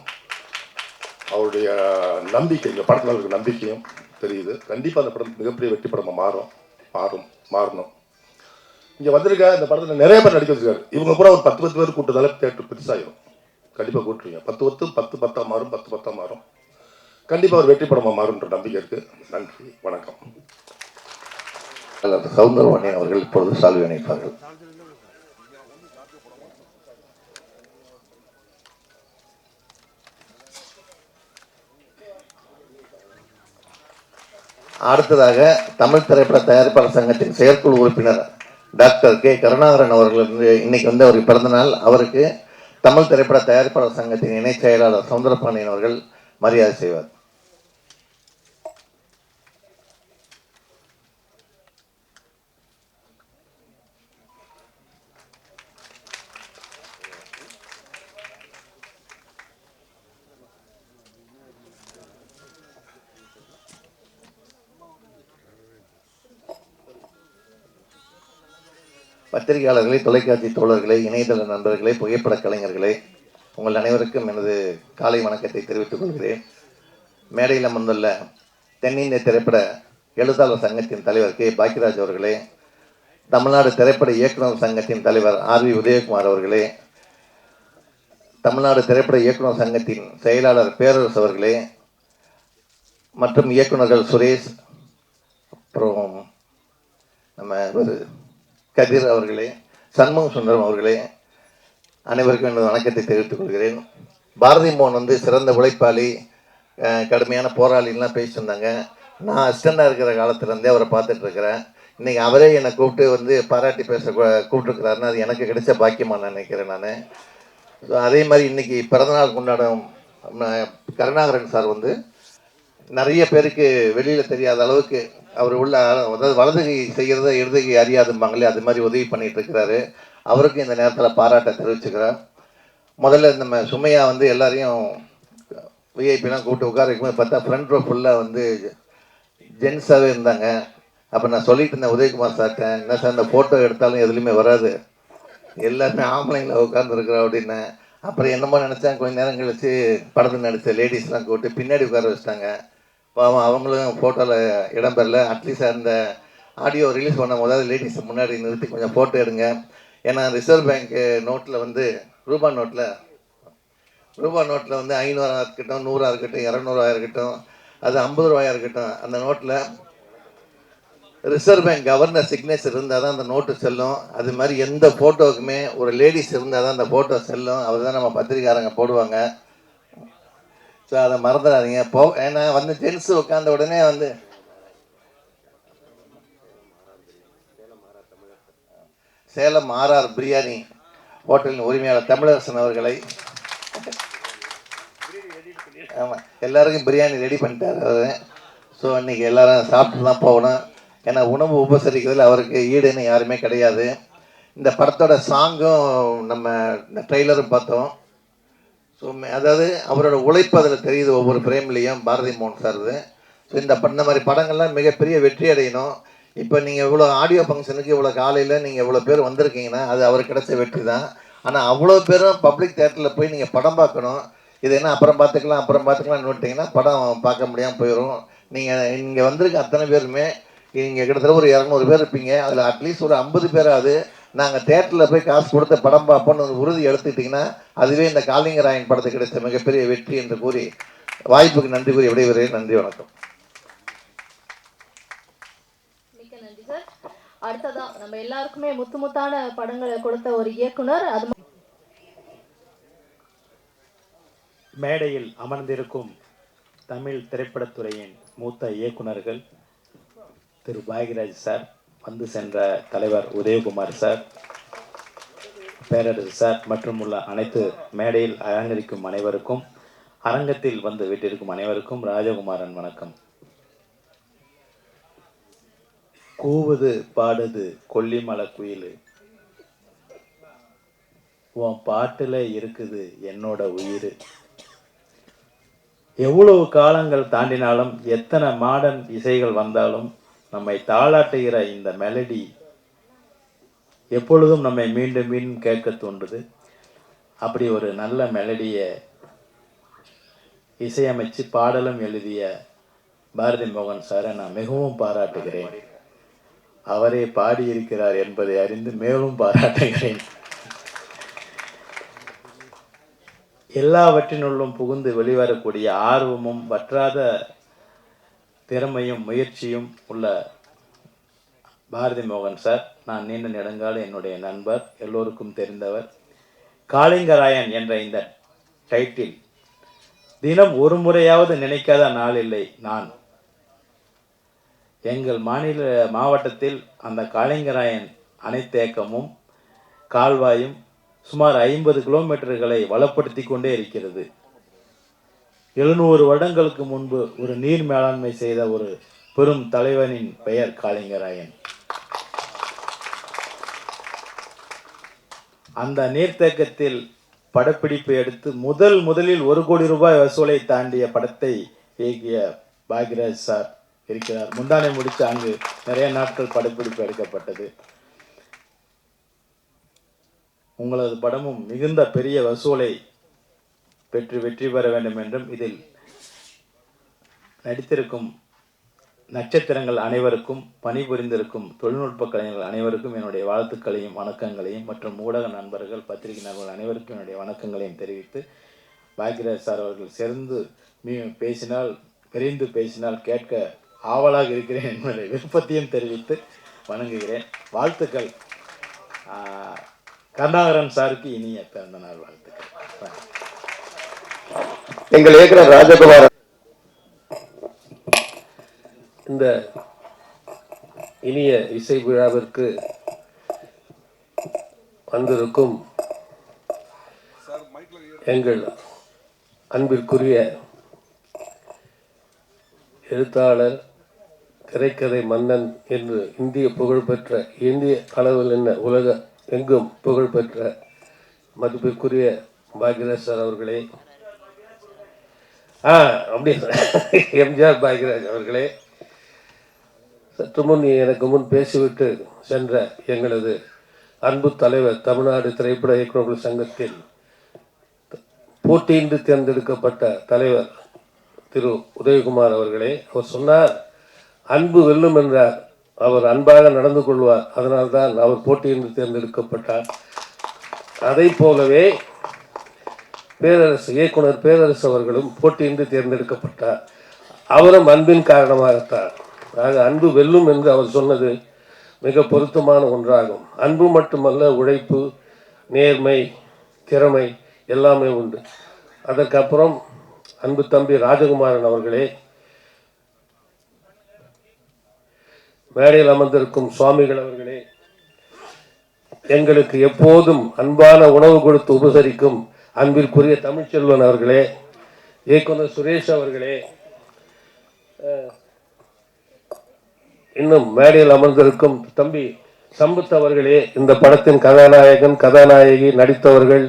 அவருடைய நம்பிக்கை, இந்த படத்தில் அவருக்கு நம்பிக்கையும் தெரியுது. கண்டிப்பாக அந்த படம் மிகப்பெரிய வெற்றி படமாக மாறணும். இங்கே வந்திருக்க இந்த படத்தில் நிறைய பேர் நடிக்க வச்சிருக்காரு. இவங்க பூரா ஒரு 10 பேர் கூட்டத்தால தேட்டர் பெருசாகிடும். கண்டிப்பாக கூட்டுருவீங்க. 10 மாறும், 10 மாறும். கண்டிப்பாக ஒரு வெற்றி படமாக மாறுன்ற நம்பிக்கை இருக்குது. நன்றி, வணக்கம். சௌந்தரவாணி அவர்கள் இப்பொழுது சால்வி அணைப்பார்கள். அடுத்ததாக தமிழ் திரைப்பட தயாரிப்பாளர் சங்கத்தின் செயற்குழு உறுப்பினர் டாக்டர் கே கருணாகரன் அவர்கள் இன்னைக்கு வந்து அவருக்கு பிறந்தநாள். அவருக்கு தமிழ் திரைப்பட தயாரிப்பாளர் சங்கத்தின் இணைச் செயலாளர் சௌந்தரபாண்டியன் அவர்கள் மரியாதை செய்வார். பத்திரிகையாளர்களே, தொலைக்காட்சி தோழர்களே, இணையதள நண்பர்களே, புகைப்பட கலைஞர்களே, உங்கள் அனைவருக்கும் எனது காலை வணக்கத்தை தெரிவித்துக் கொள்கிறேன். மேடையில் அமர்ந்துள்ள தென்னிந்திய திரைப்பட எழுத்தாளர் சங்கத்தின் தலைவர் கே பாக்கியராஜ் அவர்களே, தமிழ்நாடு திரைப்பட இயக்குநர் சங்கத்தின் தலைவர் ஆர் வி உதயகுமார் அவர்களே, தமிழ்நாடு திரைப்பட இயக்குநர் சங்கத்தின் செயலாளர் பேரரசு அவர்களே, மற்றும் இயக்குநர்கள் சுரேஷ், அப்புறம் நம்ம கதிர் அவர்களே, சண்முக சுந்தரம் அவர்களே, அனைவருக்கும் எனது வணக்கத்தை தெரிவித்துக் கொள்கிறேன். பாரதி மோகன் வந்து சிறந்த உழைப்பாளி, கடுமையான போராளின்லாம் பேசியிருந்தாங்க. நான் அசிஸ்டண்டாக இருக்கிற காலத்துலேருந்தே அவரை பார்த்துட்ருக்கிறேன். இன்றைக்கி அவரே என்னை கூப்பிட்டு வந்து பாராட்டி பேச கூப்பிட்டுருக்கிறாருன்னு அது எனக்கு கிடைச்ச பாக்கியமாக நான் நினைக்கிறேன். நான் அதே மாதிரி இன்றைக்கி பிறந்தநாள் கொண்டாடும் கருணாகரன் சார் வந்து நிறைய பேருக்கு வெளியில் தெரியாத அளவுக்கு அவர் உள்ள, அதாவது வலதுகை செய்கிறத இடதுகை அறியாதும்பாங்களே, அது மாதிரி உதவி பண்ணிகிட்டு இருக்கிறாரு. அவருக்கு இந்த நேரத்தில் பாராட்ட தெரிவிச்சுக்கிறேன். முதல்ல நம்ம சுமையா வந்து எல்லாரையும் விஐபிலாம் கூப்பிட்டு உட்கார வைக்கும்போது பார்த்தா ஃப்ரண்ட் ரோ ஃபுல்லாக வந்து ஜென்ஸாகவே இருந்தாங்க. அப்போ நான் சொல்லிட்டு இருந்தேன் உதயகுமார் சார்ட்ட, என்ன சார் இந்த ஃபோட்டோ எடுத்தாலும் எதுலேயுமே வராது, எல்லாருமே ஆம்பளைங்கள உட்காந்துருக்குறோம் அப்படின்னு. அப்புறம் என்னமோ நினச்சேன், கொஞ்சம் நேரம் கழிச்சு படத்தில் நடித்த லேடிஸ்லாம் கூப்பிட்டு பின்னாடி உட்கார வச்சிட்டாங்க. பாவம் அவங்களும் ஃபோட்டோவில் இடம் பெறல. அட்லீஸ்ட் அந்த ஆடியோ ரிலீஸ் பண்ணும் போதாவது லேடிஸ் முன்னாடி நிறுத்தி கொஞ்சம் ஃபோட்டோ எடுங்க. ஏன்னா ரிசர்வ் பேங்க்கு நோட்டில் வந்து ரூபா நோட்டில் வந்து 500 இருக்கட்டும், 100 இருக்கட்டும், 200 இருக்கட்டும், அது 50 ரூபாயாக இருக்கட்டும், அந்த நோட்டில் ரிசர்வ் பேங்க் கவர்னர் சிக்னேச்சர் இருந்தால் தான் அந்த நோட்டு செல்லும். அது மாதிரி எந்த ஃபோட்டோவுக்குமே ஒரு லேடிஸ் இருந்தால் தான் அந்த ஃபோட்டோ செல்லும். அவர் தான் நம்ம பத்திரிக்காரங்க போடுவாங்க. ஸோ அதை மறந்துடாதீங்க. ஏன்னா வந்து ஜென்ஸு உட்காந்த உடனே வந்து சேலம் ஆர்ஆர் பிரியாணி ஹோட்டலின் உரிமையாளர் தமிழரசன் அவர்களை, ஆமாம், எல்லாருக்கும் பிரியாணி ரெடி பண்ணிட்டார் அவர். ஸோ இன்றைக்கி எல்லோரும் சாப்பிட்டு தான் போகணும். ஏன்னா உணவு உபசரிக்கிறதுல அவருக்கு ஈடுன்னு யாருமே கிடையாது. இந்த படத்தோட சாங்கும் நம்ம இந்த ட்ரெய்லரும் பார்த்தோம். ஸோ அதாவது அவரோட உழைப்பு அதில் தெரியுது ஒவ்வொரு ஃப்ரேம்லேயும், பாரதி மோகன் சார்து. ஸோ இந்த மாதிரி படங்கள்லாம் மிகப்பெரிய வெற்றி அடையணும். இப்போ நீங்கள் இவ்வளோ ஆடியோ ஃபங்க்ஷனுக்கு இவ்வளோ காலையில் நீங்கள் இவ்வளோ பேர் வந்திருக்கீங்கன்னா அது அவருக்கு கிடைச்ச வெற்றி தான். ஆனால் அவ்வளோ பேரும் பப்ளிக் தேட்டரில் போய் நீங்கள் படம் பார்க்கணும். இது என்ன அப்புறம் பார்த்துக்கலாம்னு விட்டிங்கன்னா படம் பார்க்க முடியாமல் போயிடும். நீங்கள் இங்கே வந்திருக்க அத்தனை பேருமே இங்கே கிட்டத்தட்ட ஒரு 200 பேர் இருப்பீங்க. அதில் அட்லீஸ்ட் ஒரு 50 பேராவது நாங்கள் தேட்டரில் போய் காசு கொடுத்து படம் பார்ப்போம்னு ஒரு உறுதி எடுத்துக்கிட்டிங்கன்னா அதுவே இந்த காளிங்கராயன் படத்துக்கு கிடைச்ச மிகப்பெரிய வெற்றி என்று கூறி வாய்ப்புக்கு நன்றி கூறி விடைபெறுகிறேன். நன்றி, வணக்கம். மிக்க நன்றி சார். அடுத்ததான் நம்ம எல்லாருக்குமே முத்தான படங்களை கொடுத்த ஒரு இயக்குனர், அது மேடையில் அமர்ந்திருக்கும் தமிழ் திரைப்படத்துறையின் மூத்த இயக்குனர்கள் திரு பாக்யராஜ் சார், வந்து சென்ற தலைவர் உதயகுமார் சார், பேரரசு சார் மற்றும் உள்ள அனைத்து மேடையில் அலங்கரிக்கும் அனைவருக்கும், அரங்கத்தில் வந்து வீட்டிற்கும் அனைவருக்கும் ராஜகுமாரன் வணக்கம். கூவுது பாடுது கொல்லிமலை குயில், உன் பாட்டுல இருக்குது என்னோட உயிர். எவ்வளவு காலங்கள் தாண்டினாலும், எத்தனை மாடர்ன் இசைகள் வந்தாலும், நம்மை தாளாட்டுகிற இந்த மெலடி எப்பொழுதும் நம்மை மீண்டும் மீண்டும் கேட்க தோன்றுது. அப்படி ஒரு நல்ல மெலடியை இசையமைச்சு பாடலும் எழுதிய பாரதி மோகன் சாரை நான் மிகவும் பாராட்டுகிறேன். அவரே பாடியிருக்கிறார் என்பதை அறிந்து மேலும் பாராட்டுகிறேன். எல்லாவற்றினுள்ளும் புகுந்து வெளிவரக்கூடிய ஆர்வமும் வற்றாத திறமையும் முயற்சியும் உள்ள பாரதி மோகன் சார், நான் நீண்ட நெடுங்கால என்னுடைய நண்பர், எல்லோருக்கும் தெரிந்தவர். காளிங்கராயன் என்ற இந்த டைட்டில் தினம் ஒரு முறையாவது நினைக்காத நாள் இல்லை. நான் எங்கள் மாவட்டத்தில் அந்த காளிங்கராயன் அணைத்தேக்கமும் கால்வாயும் சுமார் 50 கிலோமீட்டர்களை வளப்படுத்தி கொண்டே இருக்கிறது. 700 வருடங்களுக்கு முன்பு ஒரு நீர் மேலாண்மை செய்த ஒரு பெரும் தலைவனின் பெயர் காளிங்கராயன். அந்த நீர்த்தேக்கத்தில் படப்பிடிப்பு எடுத்து முதலில் 1 கோடி ரூபாய் வசூலை தாண்டிய படத்தை இயக்கிய பாக்யராஜ் சார் இருக்கிறார். முந்தானை முடித்து அங்கு நிறைய நாட்கள் படப்பிடிப்பு எடுக்கப்பட்டது. உங்களது படமும் மிகுந்த பெரிய வசூலை பெற்று வெற்றி பெற வேண்டும் என்றும், இதில் நடித்திருக்கும் நட்சத்திரங்கள் அனைவருக்கும், பணிபுரிந்திருக்கும் தொழில்நுட்ப கலைஞர்கள் அனைவருக்கும் என்னுடைய வாழ்த்துக்களையும் வணக்கங்களையும், மற்றும் ஊடக நண்பர்கள், பத்திரிகை நண்பர்கள் அனைவருக்கும் என்னுடைய வணக்கங்களையும் தெரிவித்து, பாக்யராஜ் சார் அவர்கள் சேர்ந்து பேசினால், விரைந்து பேசினால் கேட்க ஆவலாக இருக்கிறேன் என்பதை விருப்பத்தையும் தெரிவித்து வணங்குகிறேன். வாழ்த்துக்கள். கருணாகரன் சாருக்கு இனிய பிறந்த நாள் வாழ்த்துக்கள். எங்கள் இயக்குனர் ராஜகுமார் இந்த இனிய இசை விழாவிற்கு வந்திருக்கும் எங்கள் அன்பிற்குரிய எழுத்தாளர், திரைக்கதை மன்னன் என்று இந்திய புகழ்பெற்ற, இந்திய அளவில் என்ன உலக எங்கும் புகழ்பெற்ற மதிப்பிற்குரிய பாக்யராஜ் சார் அவர்களே, அப்படி எம்ஜிஆர் பாக்யராஜ் அவர்களே, சற்று முன் எனக்கு முன் பேசிவிட்டு சென்ற எங்களது அன்பு தலைவர், தமிழ்நாடு திரைப்பட இயக்குநர்கள் சங்கத்தில் போட்டியின்றி தேர்ந்தெடுக்கப்பட்ட தலைவர் திரு உதயகுமார் அவர்களே, அவர் சொன்னார், அன்பு வெல்லும் என்றார். அவர் அன்பாக நடந்து கொள்வார், அதனால்தான் அவர் போட்டியின்றி தேர்ந்தெடுக்கப்பட்டார். அதை போலவே இயக்குனர் பேரரசு அவர்களும் போட்டியின்றி தேர்ந்தெடுக்கப்பட்டார். அவரும் அன்பின் காரணமாகத்தான். ஆக அன்பு வெல்லும் என்று அவர் சொன்னது மிக பொருத்தமான ஒன்றாகும். அன்பு மட்டுமல்ல, உழைப்பு, நேர்மை, திறமை எல்லாமே உண்டு. அதற்கப்புறம் அன்பு தம்பி ராஜகுமாரன் அவர்களே, மேடையில் அமர்ந்திருக்கும் சுவாமிகள் அவர்களே, எங்களுக்கு எப்போதும் அன்பான உணவு கொடுத்து உபசரிக்கும் அன்பிற்குரிய தமிழ்ச்செல்வன் அவர்களே, இயக்குனர் சுரேஷ் அவர்களே, இன்னும் மேடையில் அமர்ந்திருக்கும் தம்பி சம்பத் அவர்களே, இந்த படத்தின் கதாநாயகன், கதாநாயகி, நடித்தவர்கள்,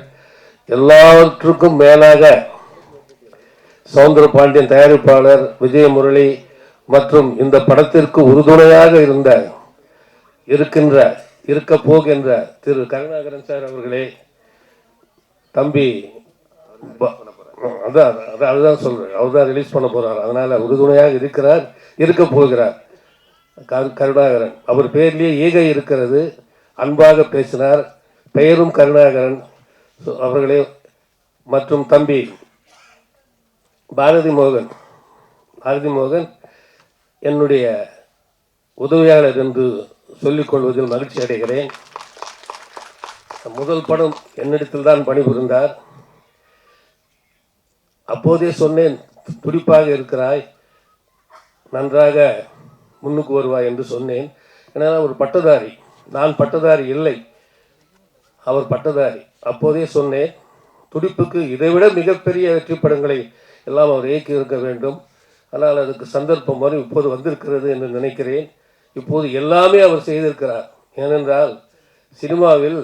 எல்லாவற்றுக்கும் மேலாக சவுந்தரபாண்டியன் தயாரிப்பாளர், விஜயமுரளி மற்றும் இந்த படத்திற்கு உறுதுணையாக இருக்க போகின்ற திரு கருணாகரன் சார் அவர்களே, தம்பி அதுதான் சொல்றேன், அவர் தான் ரிலீஸ் பண்ண போறார், அதனால உறுதுணையாக இருக்க போகிறார் கருணாகரன். அவர் பேர்லேயே ஈகை இருக்கிறது. அன்பாக பேசினார். பெயரும் கருணாகரன் அவர்களே. மற்றும் தம்பி பாரதி மோகன் என்னுடைய உதவியாளர் என்று சொல்லிக் கொள்வதில் மகிழ்ச்சி அடைகிறேன். முதல் படம் என்னிடத்தில் தான் பணிபுரிந்தார். அப்போதே சொன்னேன், துடிப்பாக இருக்கிறாய், நன்றாக முன்னுக்கு வருவாய் என்று சொன்னேன். ஏன்னா ஒரு பட்டதாரி, நான் பட்டதாரி இல்லை, அவர் பட்டதாரி. அப்போதே சொன்னேன், துடிப்புக்கு இதைவிட மிகப்பெரிய வெற்றி படங்களை எல்லாம் அவர் இயக்கி இருக்க வேண்டும். ஆனால் அதுக்கு சந்தர்ப்பம் வரும் இப்போது வந்திருக்கிறது என்று நினைக்கிறேன். இப்போது எல்லாமே அவர் செய்திருக்கிறார். ஏனென்றால் சினிமாவில்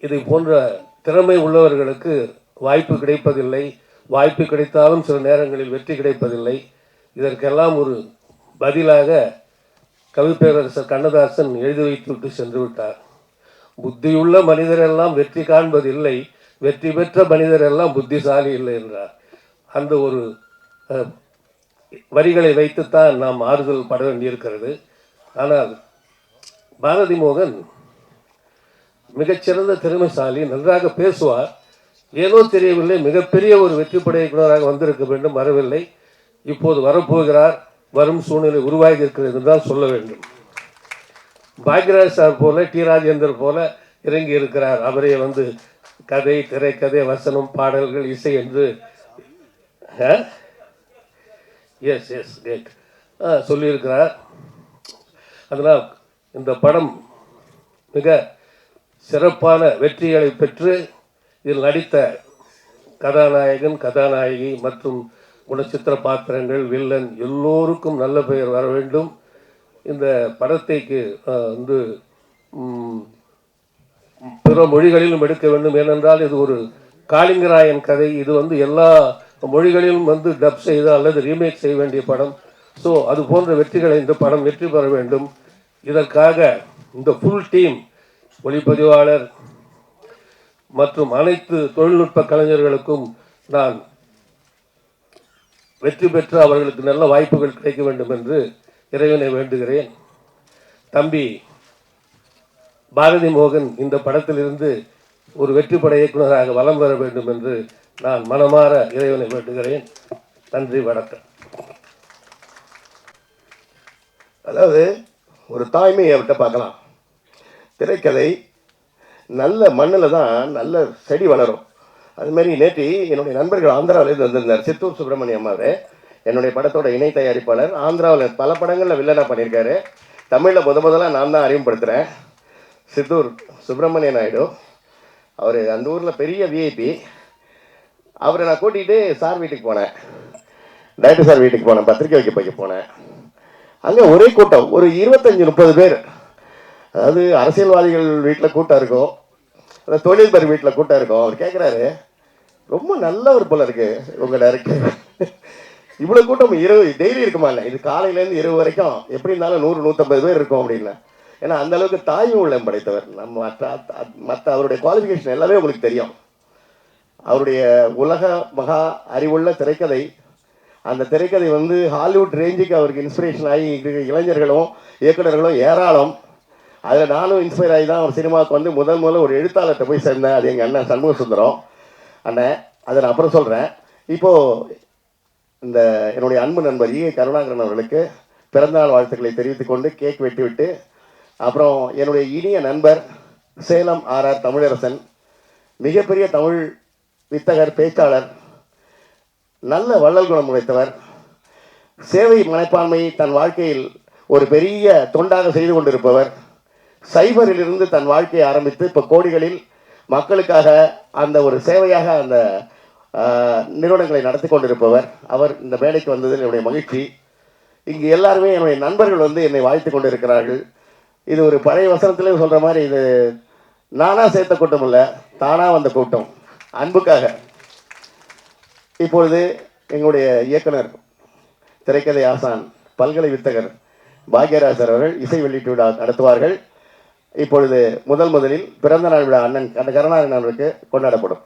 இதை போன்ற திறமை உள்ளவர்களுக்கு வாய்ப்பு கிடைப்பதில்லை. வாய்ப்பு கிடைத்தாலும் சில நேரங்களில் வெற்றி கிடைப்பதில்லை. இதற்கெல்லாம் ஒரு பதிலாக கவிப்பேரரசர் கண்ணதாசன் எழுதி வைத்துவிட்டு சென்று விட்டார். புத்தியுள்ள மனிதரெல்லாம் வெற்றி காண்பதில்லை, வெற்றி பெற்ற மனிதரெல்லாம் புத்திசாலி இல்லை என்றார். அந்த ஒரு வரிகளை வைத்துத்தான் நாம் ஆறுதல் பட வேண்டியிருக்கிறது. ஆனால் பாரதி மோகன் மிகச்சிறந்த திறமைசாலி, நன்றாக பேசுவார். ஏனோ தெரியவில்லை, மிகப்பெரிய ஒரு வெற்றி படை இயக்குநராக வந்திருக்க வேண்டும், வரவில்லை. இப்போது வரப்போகிறார், வரும் சூழ்நிலை உருவாகி இருக்கிறது என்றுதான் சொல்ல வேண்டும். பாக்யராஜ் சார் போல, டி ராஜேந்தர் போல இறங்கி இருக்கிறார். அவரே கதை, திரைக்கதை, வசனம், பாடல்கள், இசை என்று சொல்லியிருக்கிறார். அதனால் இந்த படம் மிக சிறப்பான வெற்றிகளை பெற்று இதில் நடித்த கதாநாயகன், கதாநாயகி மற்றும் குணச்சித்திர பாத்திரங்கள், வில்லன் எல்லோருக்கும் நல்ல பெயர் வர வேண்டும். இந்த படத்தைக்கு பிற மொழிகளிலும் எடுக்க வேண்டும். ஏனென்றால் இது ஒரு காளிங்கராயன் கதை. இது எல்லா மொழிகளிலும் டப் செய்த அல்லது ரீமேக் செய்ய வேண்டிய படம். ஸோ அது போன்ற வெற்றிகளை இந்த படம் வெற்றி பெற வேண்டும். இதற்காக இந்த ஃபுல் டீம், ஒளிப்பதிவாளர் மற்றும் அனைத்து தொழில்நுட்ப கலைஞர்களுக்கும் நான் வெற்றி பெற்று அவர்களுக்கு நல்ல வாய்ப்புகள் கிடைக்க வேண்டும் என்று இறைவனை வேண்டுகிறேன். தம்பி பாரதி மோகன் இந்த படத்திலிருந்து ஒரு வெற்றி பட இயக்குநராக வலம் வர வேண்டும் என்று நான் மனமாற இறைவனை வேண்டுகிறேன். நன்றி, வணக்கம். அதாவது ஒரு தாய்மையை அவர்கிட்ட பார்க்கலாம். திரைக்கதை நல்ல மண்ணில் தான் நல்ல செடி வளரும். அதுமாரி நேற்று என்னுடைய நண்பர்கள் ஆந்திராவிலேருந்து வந்திருந்தார். சித்தூர் சுப்பிரமணியம் அவர் என்னுடைய படத்தோட இணை தயாரிப்பாளர். ஆந்திராவில் பல படங்களில் வில்லனாக பண்ணியிருக்காரு. தமிழில் முதலாக நான் தான் அறிமுகப்படுத்துகிறேன். சித்தூர் சுப்பிரமணிய நாயுடு, அவர் அந்த ஊரில் பெரிய விஐபி. அவரை நான் கூட்டிகிட்டு சார் வீட்டுக்கு போனேன், டைரக்டர் சார் வீட்டுக்கு போனேன், பத்திரிக்கை வைக்க போனேன். அங்கே ஒரே கூட்டம், ஒரு 25-30 பேர். அதாவது அரசியல்வாதிகள் வீட்டில் கூட்டம் இருக்கும், அந்த தொழில்பர் வீட்டில் கூட்டம் இருக்கும். அவர் கேட்குறாரு, ரொம்ப நல்லவர் போல இருக்கு உங்கள் டைரக்டர், இவ்வளோ கூட்டம் டெய்லி இருக்குமா? இல்லை, இது காலையிலேருந்து இரவு வரைக்கும் எப்படி இருந்தாலும் 100-150 பேர் இருக்கும் அப்படின்னா. ஏன்னா அந்த அளவுக்கு தாய்மை உள்ளம் படைத்தவர். நம்ம மற்ற அவருடைய குவாலிஃபிகேஷன் எல்லாமே உங்களுக்கு தெரியும். அவருடைய உலக மகா அறிவுள்ள திரைக்கதை, அந்த திரைக்கதை ஹாலிவுட் ரேஞ்சுக்கு அவருக்கு இன்ஸ்பிரேஷன் ஆகி இளைஞர்களும் இயக்குநர்களும் ஏராளம். அதில் நானும் இன்ஸ்பயர் ஆகி தான் அவர் சினிமாவுக்கு முதல்ல ஒரு எழுத்தாளர்கிட்ட போய் சேர்ந்தேன். அது எங்கள் அண்ணன் சண்முக சுந்தரம் அண்ணன். அதை நான் அப்புறம் சொல்கிறேன். இப்போது இந்த என்னுடைய அன்பு நண்பர் ஈ கருணாகரன் அவர்களுக்கு பிறந்தநாள் வாழ்த்துக்களை தெரிவித்துக் கொண்டு கேக் வெட்டிவிட்டு, அப்புறம் என்னுடைய இனிய நண்பர் சேலம் ஆர்ஆர் தமிழரசன், மிகப்பெரிய தமிழ் வித்தகர், பேச்சாளர், நல்ல வள்ளல் குணம் உடைத்தவர், சேவை மனப்பான்மை தன் வாழ்க்கையில் ஒரு பெரிய தொண்டாக செய்து கொண்டிருப்பவர், சைபரிலிருந்து தன் வாழ்க்கையை ஆரம்பித்து இப்போ கோடிகளில் மக்களுக்காக அந்த ஒரு சேவையாக அந்த நிறுவனங்களை நடத்தி கொண்டிருப்பவர். அவர் இந்த மேடைக்கு வந்ததில் என்னுடைய மகிழ்ச்சி. இங்கு எல்லாருமே என்னுடைய நண்பர்கள் என்னை வாழ்த்து கொண்டு இருக்கிறார்கள். இது ஒரு பழைய வசனத்திலே சொல்கிற மாதிரி, இது நானாக சேர்த்த கூட்டம் இல்லை, தானாக வந்த கூட்டம். அன்புக்காக இப்பொழுது எங்களுடைய இயக்குனர், திரைக்கதை ஆசான், பல்கலை வித்தகர் பாக்யராஜர் அவர்கள் இசை வெளியீட்டு விழா நடத்துவார்கள். இப்பொழுது முதலில் பிறந்த நாள் விழா அண்ணன் கருணாகரன் அவர்களுக்கு கொண்டாடப்படும்.